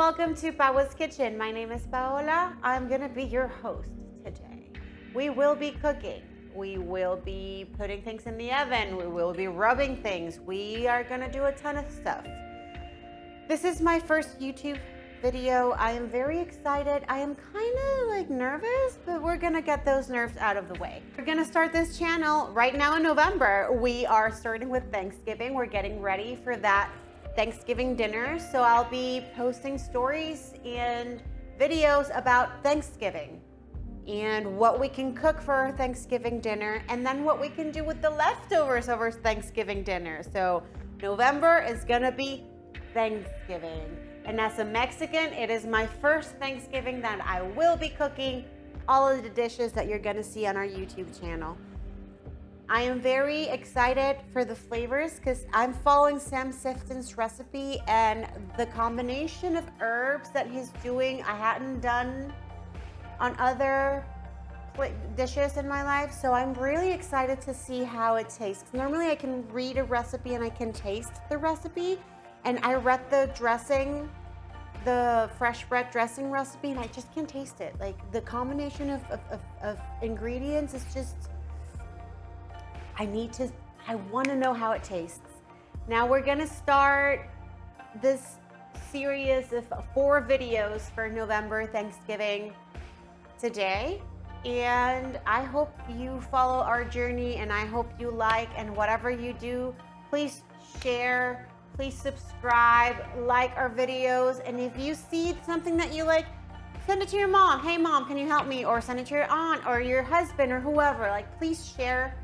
welcome to Paola's Kitchen. My name is Paola. I'm gonna be your host today. We will be cooking. We will be putting things in the oven. We will be rubbing things. We are gonna do a ton of stuff. This is my first YouTube video. I am very excited. I am kind of nervous, but we're gonna get those nerves out of the way. We're gonna start this channel right now in November. We are starting with Thanksgiving. We're getting ready for that Thanksgiving dinner. So I'll be posting stories and videos about Thanksgiving and what we can cook for our Thanksgiving dinner, and then what we can do with the leftovers of our Thanksgiving dinner. So November is gonna be Thanksgiving. And as a Mexican, it is my first Thanksgiving that I will be cooking all of the dishes that you're gonna see on our YouTube channel. I am very excited for the flavors because I'm following Sam Sifton's recipe, and the combination of herbs that he's doing I hadn't done on other dishes in my life. So I'm really excited to see how it tastes. Normally I can read a recipe and I can taste the recipe, and I read the dressing, the fresh bread dressing recipe, and I just can't taste it. Like the combination of ingredients is just, I want to know how it tastes. Now we're gonna start this series of 4 videos for November Thanksgiving today. And I hope you follow our journey, and I hope you like, and whatever you do, please share, please subscribe, like our videos. And if you see something that you like, send it to your mom. Hey mom, can you help me? Or send it to your aunt or your husband or whoever. Like, please share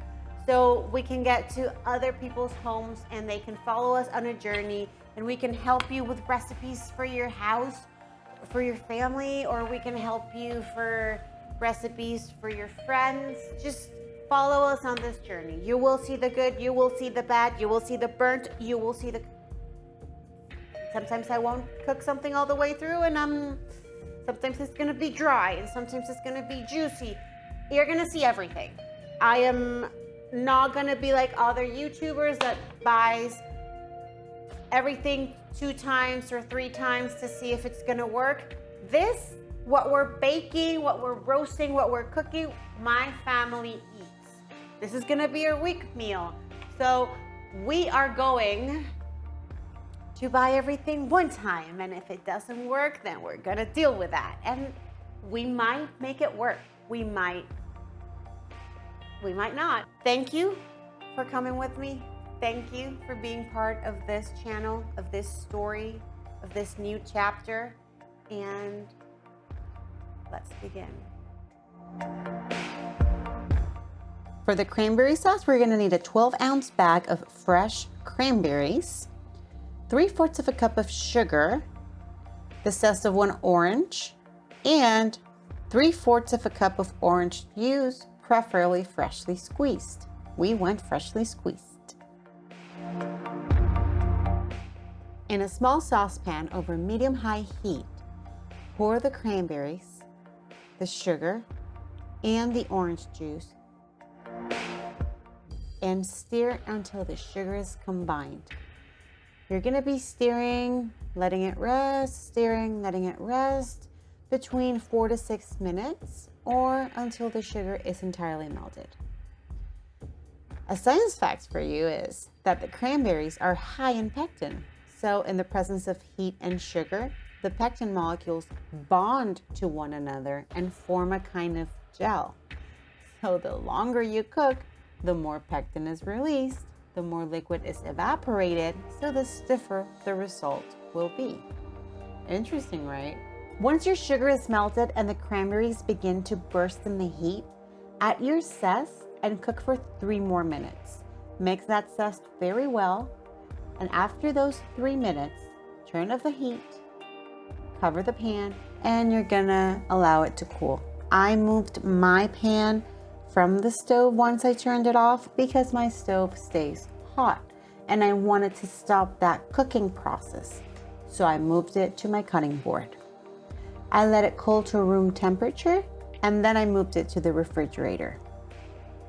so we can get to other people's homes and they can follow us on a journey, and we can help you with recipes for your house, for your family, or we can help you for recipes for your friends. Just follow us on this journey. You will see the good, you will see the bad, you will see the burnt, you will see the... Sometimes I won't cook something all the way through, and sometimes it's gonna be dry, and sometimes it's gonna be juicy. You're gonna see everything. I am not gonna be like other YouTubers that buys everything 2 times or 3 times to see if it's gonna work. This, what we're baking, what we're roasting, what we're cooking, my family eats. This is gonna be a week meal. So we are going to buy everything one time, and if it doesn't work, then we're gonna deal with that. And we might make it work. We might not. Thank you for coming with me. Thank you for being part of this channel, of this story, of this new chapter. And let's begin. For the cranberry sauce, we're gonna need a 12-ounce bag of fresh cranberries, 3/4 of a cup of sugar, the zest of 1 orange, and 3/4 of a cup of orange juice, preferably freshly squeezed. We want freshly squeezed. In a small saucepan over medium-high heat, pour the cranberries, the sugar, and the orange juice, and stir until the sugar is combined. You're gonna be stirring, letting it rest, stirring, letting it rest between 4 to 6 minutes, or until the sugar is entirely melted. A science fact for you is that the cranberries are high in pectin. So in the presence of heat and sugar, the pectin molecules bond to one another and form a kind of gel. So the longer you cook, the more pectin is released, the more liquid is evaporated, so the stiffer the result will be. Interesting, right? Once your sugar is melted and the cranberries begin to burst in the heat, add your zest and cook for 3 more minutes. Mix that zest very well, and after those 3 minutes, turn off the heat, cover the pan, and you're gonna allow it to cool. I moved my pan from the stove once I turned it off because my stove stays hot, and I wanted to stop that cooking process. So I moved it to my cutting board. I let it cool to room temperature, and then I moved it to the refrigerator.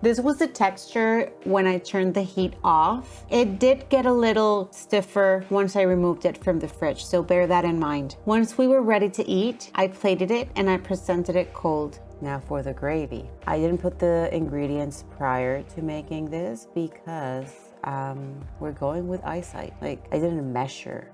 This was the texture when I turned the heat off. It did get a little stiffer once I removed it from the fridge, so bear that in mind. Once we were ready to eat, I plated it and I presented it cold. Now for the gravy. I didn't put the ingredients prior to making this because we're going with eyesight. Like, I didn't measure.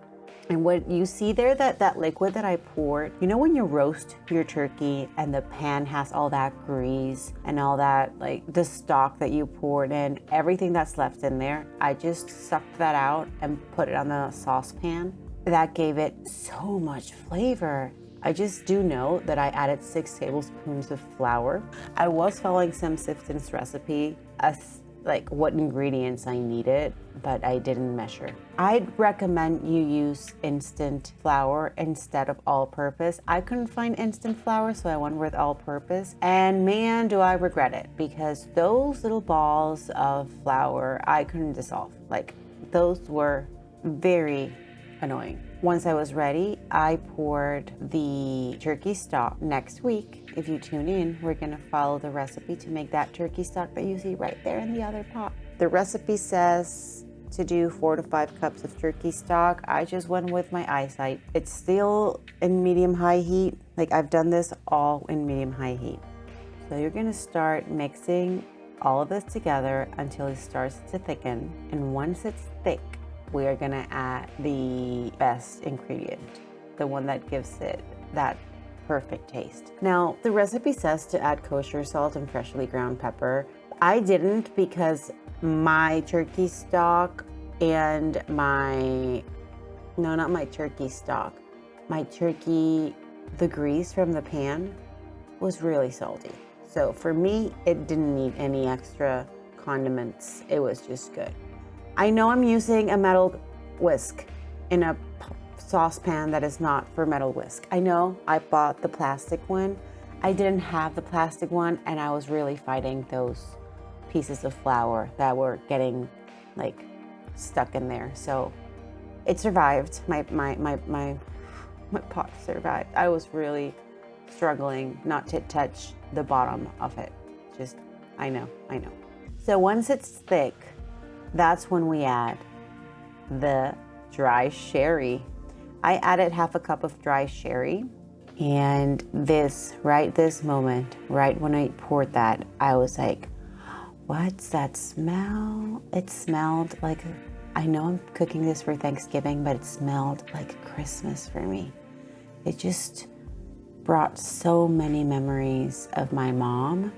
And what you see there, that liquid that I poured, you know when you roast your turkey and the pan has all that grease and all that, like the stock that you poured in, everything that's left in there, I just sucked that out and put it on the saucepan. That gave it so much flavor. I just do know that I added 6 tablespoons of flour. I was following Sam Sifton's recipe as like what ingredients I needed, but I didn't measure. I'd recommend you use instant flour instead of all-purpose. I couldn't find instant flour, so I went with all-purpose. And man, do I regret it, because those little balls of flour, I couldn't dissolve. Like, those were very annoying. Once I was ready, I poured the turkey stock. Next week, if you tune in, we're gonna follow the recipe to make that turkey stock that you see right there in the other pot. The recipe says to do 4 to 5 cups of turkey stock. I just went with my eyesight. It's still in medium-high heat. Like, I've done this all in medium-high heat. So you're gonna start mixing all of this together until it starts to thicken. And once it's thick, we are gonna add the best ingredient, the one that gives it that perfect taste. Now, the recipe says to add kosher salt and freshly ground pepper. I didn't, because my turkey stock and not my turkey stock, the grease from the pan was really salty. So for me, it didn't need any extra condiments. It was just good. I know I'm using a metal whisk in a saucepan that is not for metal whisk. I know I bought the plastic one. I didn't have the plastic one, and I was really fighting those pieces of flour that were getting like stuck in there. So it survived. My pot survived. I was really struggling not to touch the bottom of it. Just, I know. So once it's thick, that's when we add the dry sherry. I added half a cup of dry sherry, and this moment, right when I poured that, I was like, what's that smell? It smelled like, I know I'm cooking this for Thanksgiving, but it smelled like Christmas for me. It just brought so many memories of my mom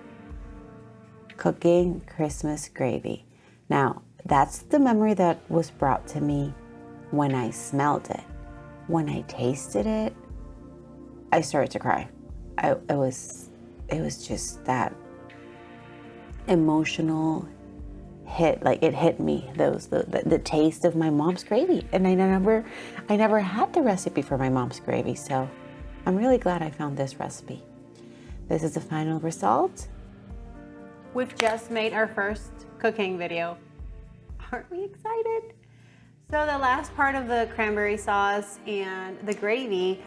cooking Christmas gravy. Now, that's the memory that was brought to me when I smelled it. When I tasted it, I started to cry. It was just that emotional hit. Like, it hit me. The taste of my mom's gravy, and I never had the recipe for my mom's gravy. So I'm really glad I found this recipe. This is the final result. We've just made our first cooking video. Aren't we excited? So the last part of the cranberry sauce and the gravy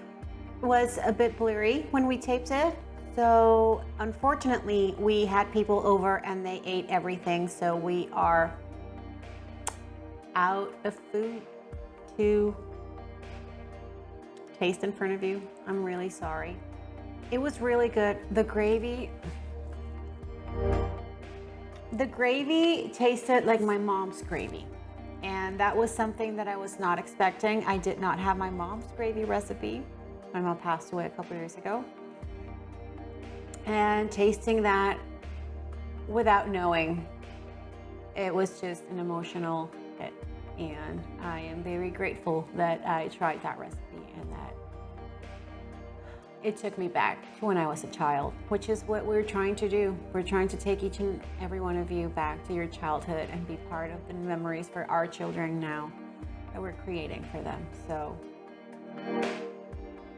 was a bit blurry when we taped it. So unfortunately, we had people over and they ate everything. So we are out of food to taste in front of you. I'm really sorry. It was really good. The gravy tasted like my mom's gravy. And that was something that I was not expecting. I did not have my mom's gravy recipe. My mom passed away a couple years ago. And tasting that without knowing, it was just an emotional hit. And I am very grateful that I tried that recipe and that it took me back to when I was a child, which is what we're trying to do. We're trying to take each and every one of you back to your childhood and be part of the memories for our children now that we're creating for them. So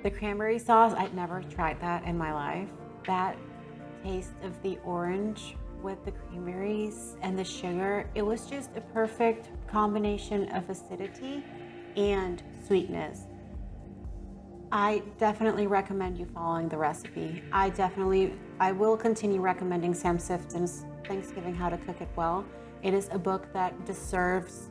the cranberry sauce, I'd never tried that in my life. That taste of the orange with the cranberries and the sugar, it was just a perfect combination of acidity and sweetness. I definitely recommend you following the recipe. I will continue recommending Sam Sifton's Thanksgiving, How to Cook It Well. It is a book that deserves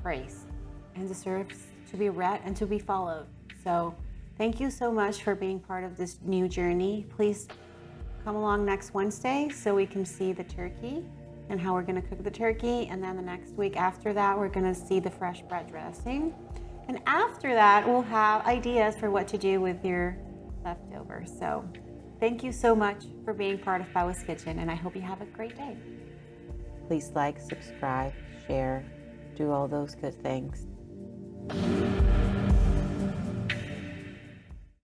praise and deserves to be read and to be followed. So thank you so much for being part of this new journey. Please come along next Wednesday so we can see the turkey and how we're going to cook the turkey. And then the next week after that, we're going to see the fresh bread dressing. And after that, we'll have ideas for what to do with your leftovers. So thank you so much for being part of Pao's Kitchen, and I hope you have a great day. Please like, subscribe, share, do all those good things.